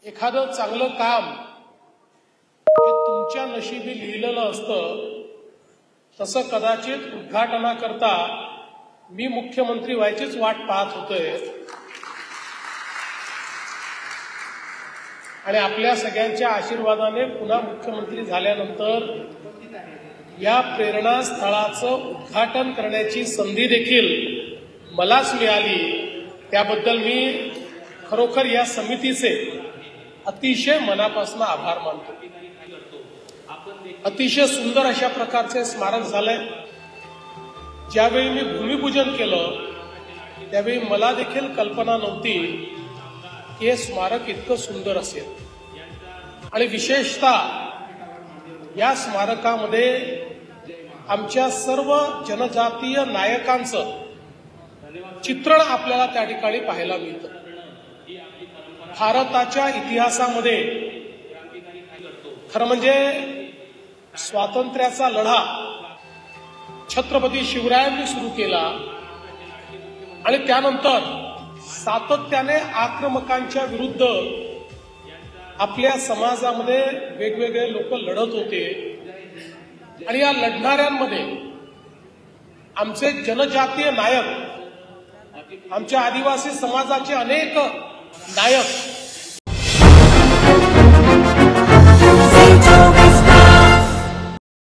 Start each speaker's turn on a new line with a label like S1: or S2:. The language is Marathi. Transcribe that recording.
S1: एखादं चांगलं काम हे तुमच्या नशिबी लिहिलेलं असतं, तसं कदाचित उद्घाटनाकरता मी मुख्यमंत्री व्हायचीच वाट पाहत होतोय आणि आपल्या सगळ्यांच्या आशीर्वादाने पुन्हा मुख्यमंत्री झाल्यानंतर या प्रेरणास्थळाचं उद्घाटन करण्याची संधी देखील मलाच मिळाली। त्याबद्दल मी खरोखर या समितीचे अतिशय मनापासून आभार मानतो। अतिशय सुंदर अशा प्रकारचे स्मारक झालंय। ज्यावेळी मी भूमिपूजन केलं त्यावेळी मला देखील कल्पना नव्हती की हे स्मारक इतकं सुंदर असेल आणि विशेषतः या स्मारकामध्ये आमच्या सर्व जनजातीय नायकांचं चित्रण आपल्याला त्या ठिकाणी पाहायला मिळतं। भारताच्या इतिहासामध्ये खरं म्हणजे स्वातंत्र्याचा लढा छत्रपती शिवरायांनी सुरू केला आणि त्यानंतर सातत्याने आक्रमकांच्या विरुद्ध आपल्या समाजामध्ये वेगवेगळे लोक लढत होते आणि या लढणाऱ्यांमध्ये आमचे जनजातीय नायक, आमच्या आदिवासी समाजाचे अनेक नायक